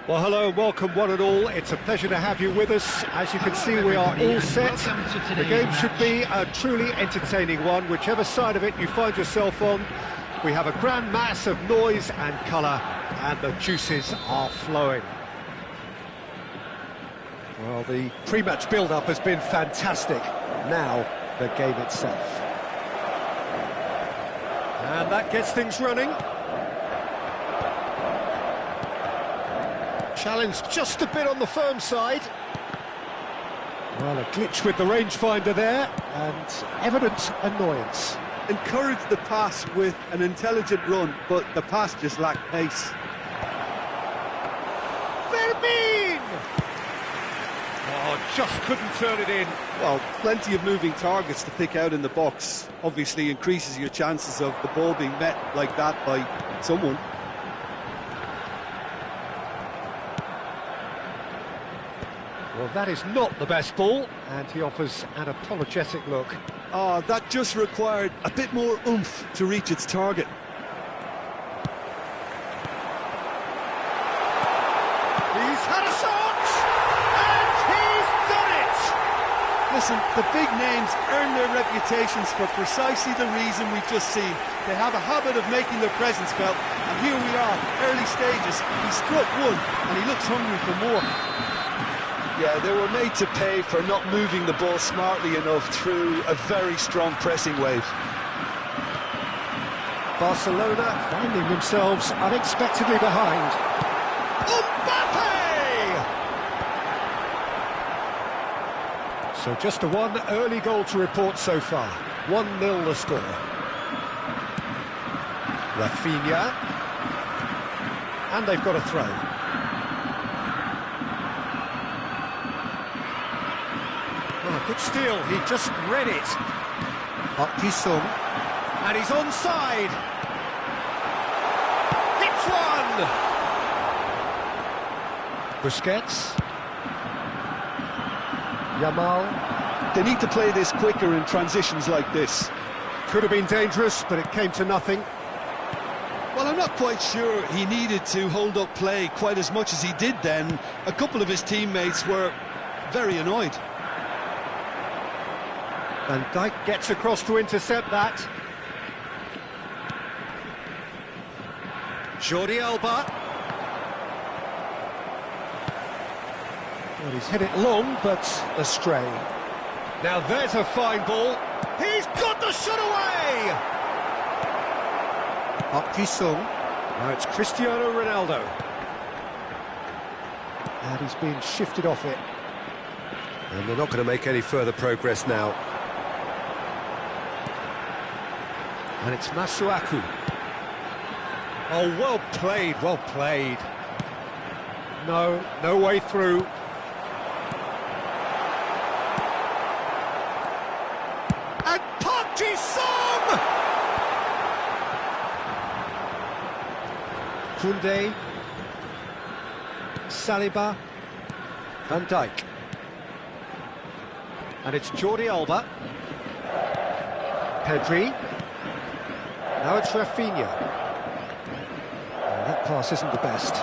Well, hello and welcome one and all. It's a pleasure to have you with us. As you can see, we are all set. The game should be a truly entertaining one, whichever side of it you find yourself on. We have a grand mass of noise and colour, and the juices are flowing. Well, the pre-match build-up has been fantastic. Now, the game itself. And that gets things running. Challenge just a bit on the firm side. Well, a glitch with the rangefinder there, and evident annoyance. Encouraged the pass with an intelligent run, but the pass just lacked pace. Verbin! Oh, just couldn't turn it in. Well, plenty of moving targets to pick out in the box. Obviously increases your chances of the ball being met like that by someone. Well, that is not the best ball, and he offers an apologetic look. Oh, that just required a bit more oomph to reach its target. He's had a shot, and he's done it! Listen, the big names earn their reputations for precisely the reason we've just seen. They have a habit of making their presence felt, and here we are, early stages. He struck one, and he looks hungry for more. Yeah, they were made to pay for not moving the ball smartly enough through a very strong pressing wave. Barcelona finding themselves unexpectedly behind. Mbappe! So just a one early goal to report so far. 1-0 the score. Rafinha. And they've got a throw. Oh, good steal, he just read it. Sung. And he's onside. Hits one! Busquets. Yamal. They need to play this quicker in transitions like this. Could have been dangerous, but it came to nothing. Well, I'm not quite sure he needed to hold up play quite as much as he did then. A couple of his teammates were very annoyed. Van Dijk gets across to intercept that. Jordi Alba. Well, he's hit it long, but astray. Now there's a fine ball. He's got the shot away! Sung. Now it's Cristiano Ronaldo. And he's being shifted off it. And they're not going to make any further progress now. And it's Masuaku. Oh, well played, well played. No way through. And Park Ji-sung! Koundé. Saliba. Van Dijk. And it's Jordi Alba. Pedri. Now it's Rafinha. Oh, that pass isn't the best.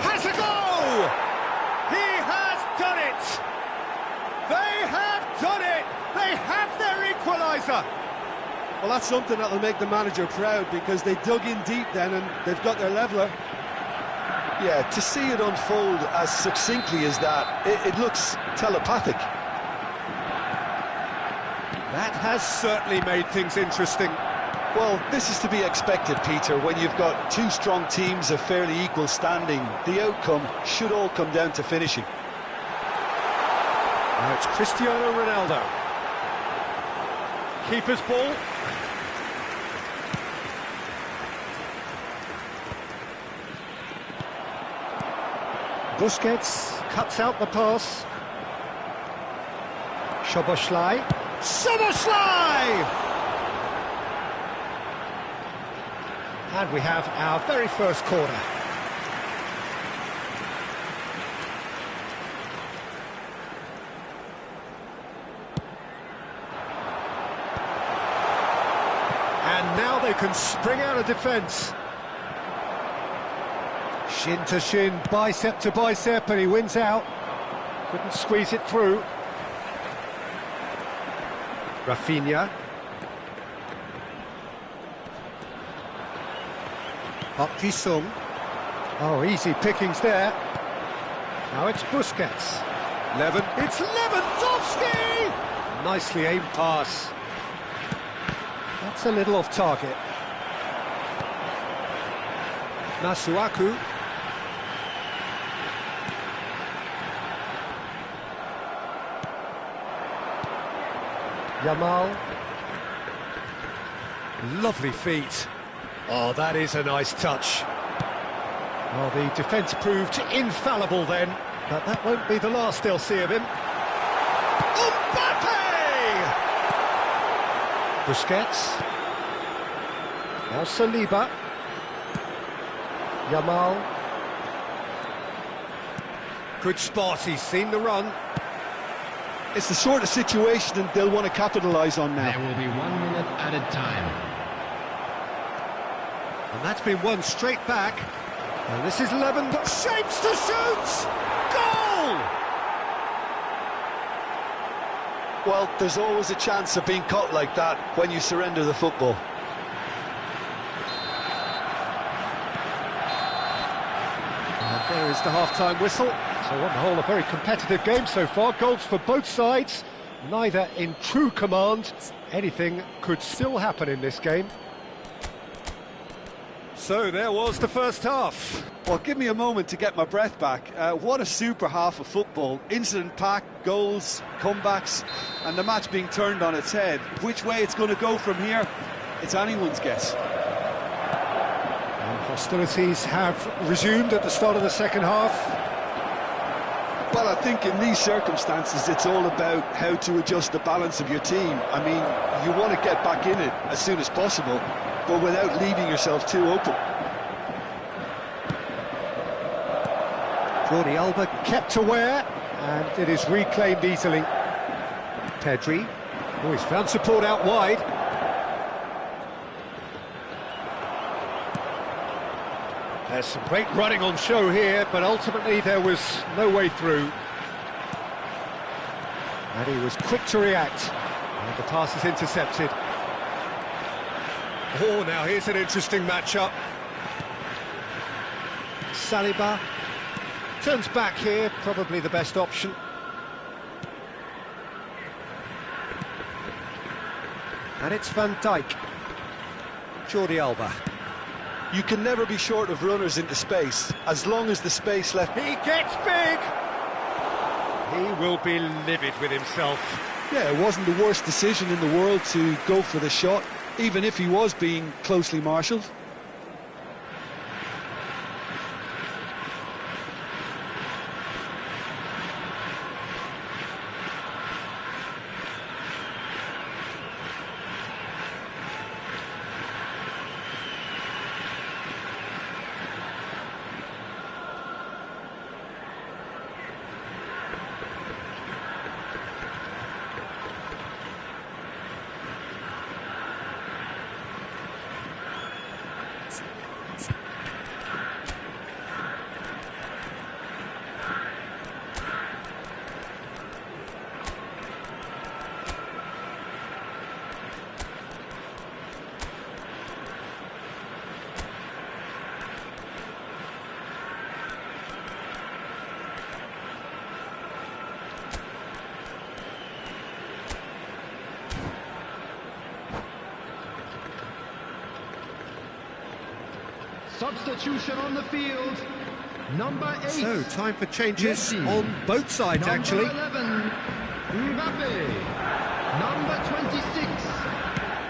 Has a go! He has done it! They have done it! They have their equaliser! Well, that's something that'll make the manager proud because they dug in deep then and they've got their leveller. Yeah, to see it unfold as succinctly as that, it looks telepathic. That has certainly made things interesting. Well, this is to be expected, Peter, when you've got two strong teams of fairly equal standing. The outcome should all come down to finishing. Now it's Cristiano Ronaldo. Keeper's ball. Busquets cuts out the pass. Szoboszlai. Szoboszlai! And we have our very first corner. And now they can spring out of defence. Shin to shin, bicep to bicep, and he wins out. Couldn't squeeze it through. Rafinha. Park Ji-sung. Oh, easy pickings there. Now it's Busquets. It's Lewandowski! Nicely aimed pass. That's a little off target. Masuaku. Yamal. Lovely feet. Oh, that is a nice touch. Well, the defence proved infallible then, but that won't be the last they'll see of him. Mbappe! Busquets. Now Saliba. Yamal. Good spot, he's seen the run. It's the sort of situation they'll want to capitalise on now. There will be 1 minute added time. And that's been won straight back. And this is Lewandowski. Shapes to shoot! Goal! Well, there's always a chance of being caught like that when you surrender the football. And there is the half-time whistle. So on the whole, a very competitive game so far. Goals for both sides, neither in true command. Anything could still happen in this game. So there was the first half. Well, give me a moment to get my breath back. What a super half of football. Incident-packed, goals, comebacks, and the match being turned on its head. Which way it's going to go from here, it's anyone's guess. And hostilities have resumed at the start of the second half. Well, I think in these circumstances, it's all about how to adjust the balance of your team. I mean, you want to get back in it as soon as possible, but without leaving yourself too open. Jordi Alba kept aware, and it is reclaimed easily. Pedri, oh, he's found support out wide. There's some great running on show here, but ultimately there was no way through. And he was quick to react, and the pass is intercepted. Oh, now here's an interesting matchup. Saliba turns back here, probably the best option. And it's Van Dijk. Jordi Alba. You can never be short of runners into space, as long as the space left... He gets big! He will be livid with himself. Yeah, it wasn't the worst decision in the world to go for the shot, even if he was being closely marshalled. Substitution on the field. Number 8. So, time for changes Messi. on both sides, Number actually. 11, Mbappe. Number 26,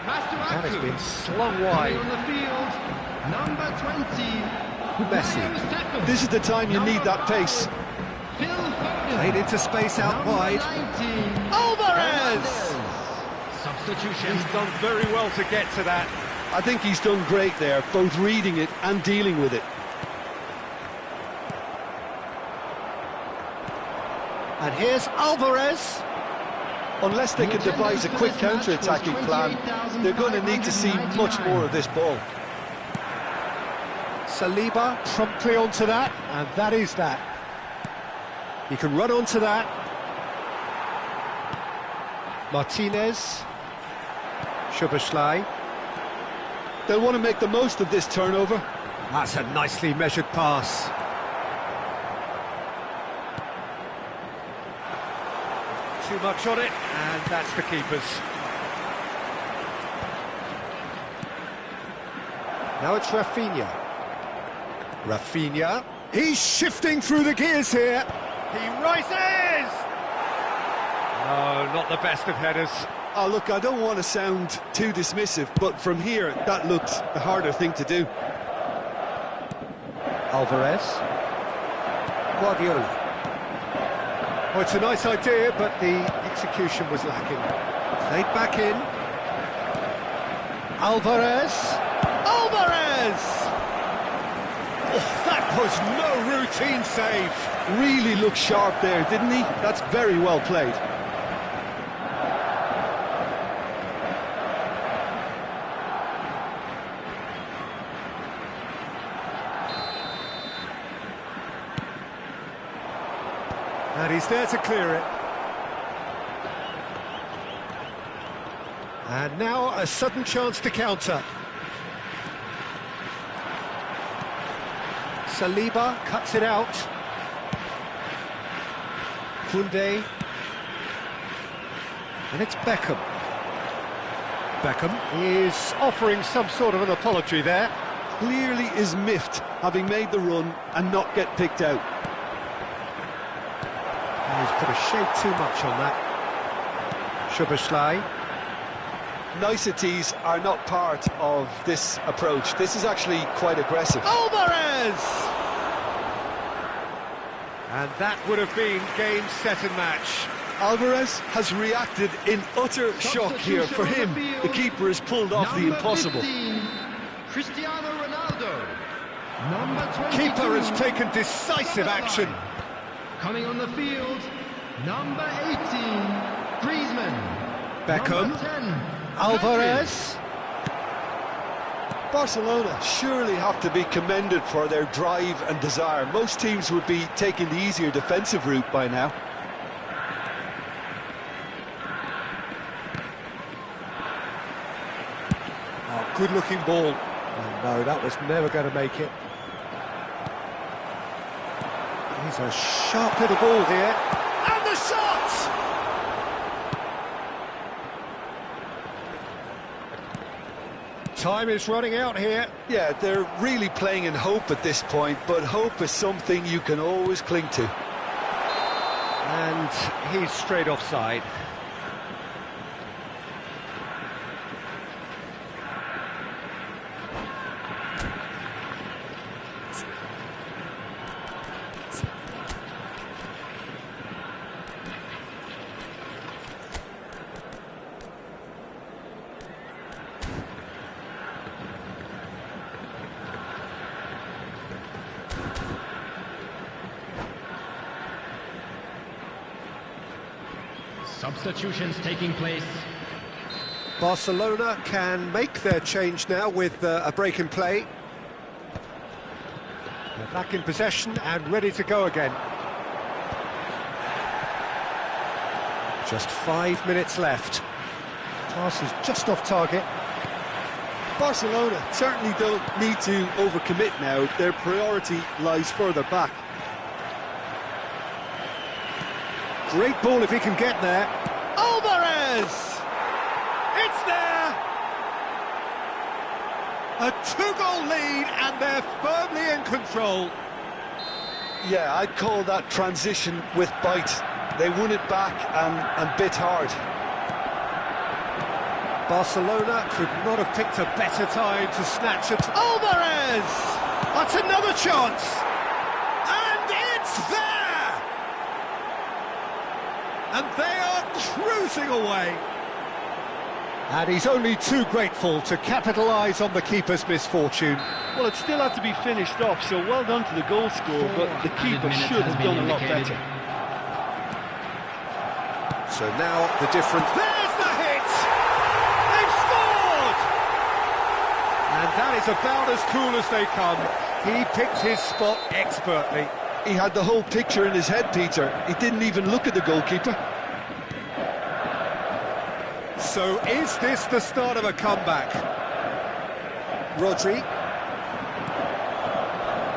That has Masuaku. been slung Coming wide. on the field, number 20, Messi. Second. This is the time you need that pace. Phil Foden. Played into space out Number wide. 19, Alvarez! Substitution. He's done very well to get to that. I think he's done great there, both reading it and dealing with it. And here's Alvarez. Unless they can devise a quick counter-attacking plan, they're going to need to see much more of this ball. Saliba promptly onto that, and that is that. He can run onto that. Martinez. Szoboszlai. They'll want to make the most of this turnover. That's a nicely measured pass. Too much on it, and that's the keeper's. Now it's Rafinha. Rafinha. He's shifting through the gears here. He rises! No, not the best of headers. Oh, look, I don't want to sound too dismissive, but from here, that looked the harder thing to do. Alvarez. Guardiola. Well, it's a nice idea, but the execution was lacking. Played back in. Alvarez. Alvarez! Oh, that was no routine save. Really looked sharp there, didn't he? That's very well played. And he's there to clear it. And now a sudden chance to counter. Saliba cuts it out. Koundé. And it's Beckham. Beckham is offering some sort of an apology there. Clearly is miffed, having made the run and not get picked out. He's put a shade too much on that. Szoboszlai. Niceties are not part of this approach. This is actually quite aggressive. Alvarez! And that would have been game, set and match. Alvarez has reacted in utter shock here. For him, the keeper has pulled off the impossible. 15, Cristiano Ronaldo. Number 22, Keeper has taken decisive action. Coming on the field, number 18, Griezmann. Beckham. Number 10, Alvarez. Barcelona surely have to be commended for their drive and desire. Most teams would be taking the easier defensive route by now. Oh, good-looking ball. Oh, no, that was never going to make it. He's a sharp little ball here. And the shot! Time is running out here. Yeah, they're really playing in hope at this point, but hope is something you can always cling to. And he's straight offside. Substitutions taking place. Barcelona can make their change now with a break in play. They're back in possession and ready to go again. Just 5 minutes left. Pass is just off target. Barcelona certainly don't need to overcommit now. Their priority lies further back. Great ball if he can get there. Alvarez! It's there! A two-goal lead and they're firmly in control. Yeah, I'd call that transition with bite. They won it back and bit hard. Barcelona could not have picked a better time to snatch it. Alvarez! That's another chance! And it's there! And they are cruising away. And he's only too grateful to capitalise on the keeper's misfortune. Well, it still had to be finished off, so well done to the goal scorer, but the keeper should have done a lot better. So now the difference. There's the hit! They've scored! And that is about as cool as they come. He picked his spot expertly. He had the whole picture in his head, Peter. He didn't even look at the goalkeeper. So is this the start of a comeback? Rodri.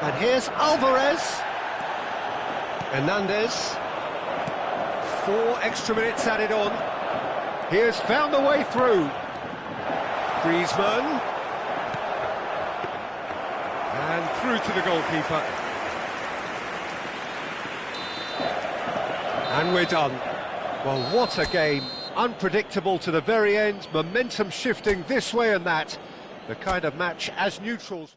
And here's Alvarez. Hernandez. 4 extra minutes added on. He has found the way through. Griezmann. And through to the goalkeeper. And we're done. Well, what a game. Unpredictable to the very end. Momentum shifting this way and that. The kind of match as neutrals.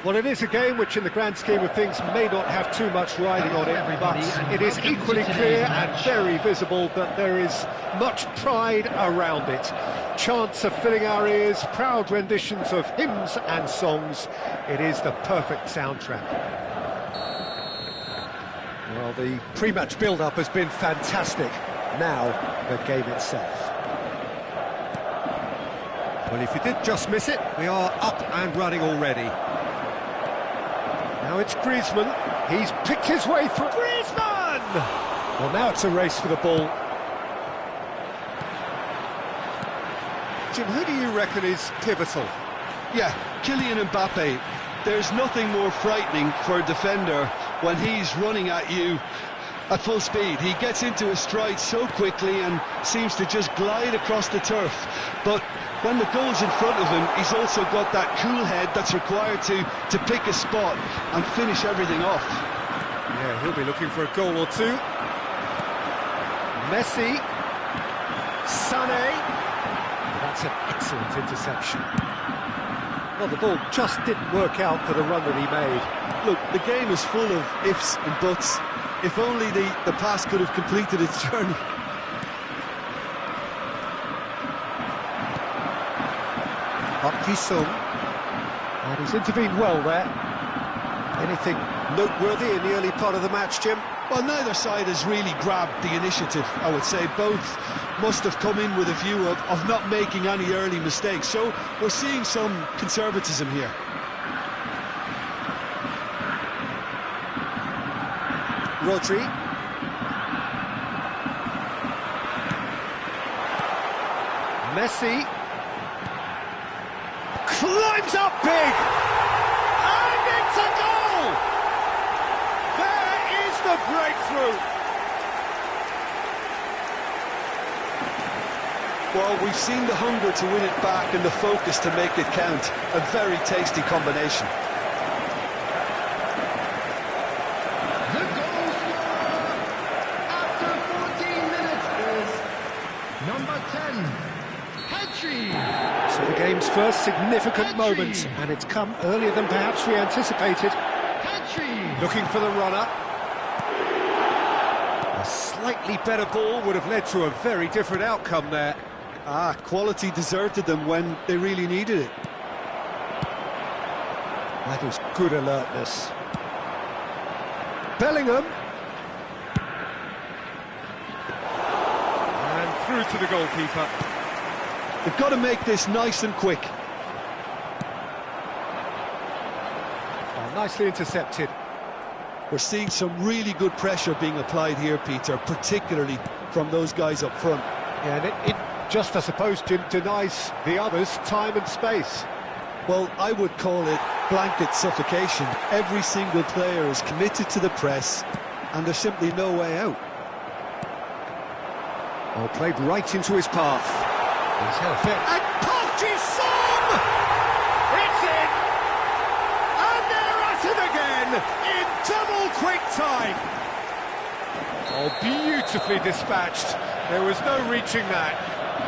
Well, it is a game which, in the grand scheme of things, may not have too much riding on it, but it is equally clear and very visible that there is much pride around it. Chants are filling our ears, proud renditions of hymns and songs. It is the perfect soundtrack. Well, the pre-match build-up has been fantastic. Now, the game itself. Well, if you did just miss it, we are up and running already. Now it's Griezmann. He's picked his way through. Griezmann! Well, now it's a race for the ball. Jim, who do you reckon is pivotal? Yeah, Kylian Mbappe. There's nothing more frightening for a defender when he's running at you at full speed. He gets into a stride so quickly and seems to just glide across the turf. But when the goal's in front of him, he's also got that cool head that's required to pick a spot and finish everything off. Yeah, he'll be looking for a goal or two. Messi. Sané. That's an excellent interception. Well, the ball just didn't work out for the run that he made. Look, the game is full of ifs and buts. If only the pass could have completed its journey. Sung. And he's intervened well there. Anything noteworthy in the early part of the match, Jim? Well, neither side has really grabbed the initiative, I would say. Both must have come in with a view of not making any early mistakes. So we're seeing some conservatism here. Rodri. Messi. Climbs up big! And it's a goal! There is the breakthrough! Well, we've seen the hunger to win it back and the focus to make it count. A very tasty combination. The goal scorer after 14 minutes is number 10, Petri. So the game's first significant moment, and it's come earlier than perhaps we anticipated. Looking for the runner. A slightly better ball would have led to a very different outcome there. Quality deserted them when they really needed it. That is good alertness. Bellingham. And through to the goalkeeper. They've got to make this nice and quick. Oh, nicely intercepted. We're seeing some really good pressure being applied here, Peter, particularly from those guys up front. Yeah, and it just, I suppose, Jim, denies the others time and space. Well, I would call it blanket suffocation. Every single player is committed to the press, and there's simply no way out. Oh, played right into his path. He's held fit. And Song! It's in! And they're at it again in double quick time. Oh, beautifully dispatched. There was no reaching that.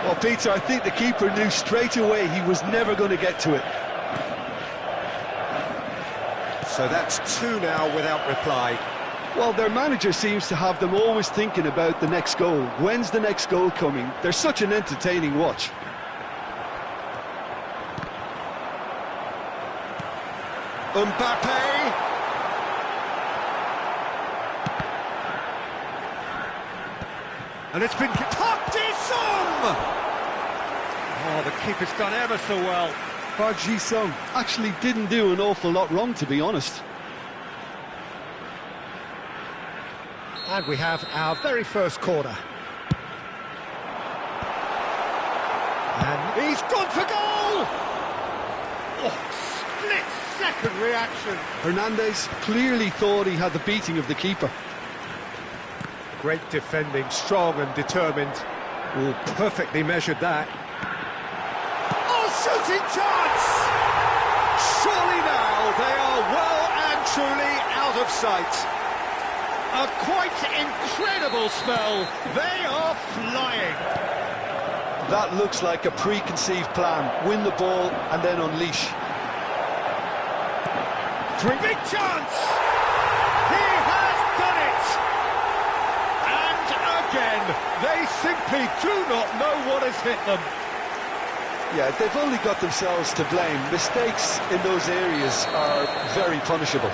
Well, Peter, I think the keeper knew straight away he was never going to get to it. So that's two now without reply. Well, their manager seems to have them always thinking about the next goal. When's the next goal coming? They're such an entertaining watch. Mbappe. And it's been... Song! Oh, the keeper's done ever so well. Song actually didn't do an awful lot wrong, to be honest. And we have our very first corner. And he's gone for goal! Oh, split-second reaction. Hernandez clearly thought he had the beating of the keeper. Great defending, strong and determined. Oh, perfectly measured that. Oh, shooting chance! Surely now they are well and truly out of sight. A quite incredible spell. They are flying. That looks like a preconceived plan. Win the ball and then unleash. Big chance! He has done it! And again, they simply do not know what has hit them. Yeah, they've only got themselves to blame. Mistakes in those areas are very punishable.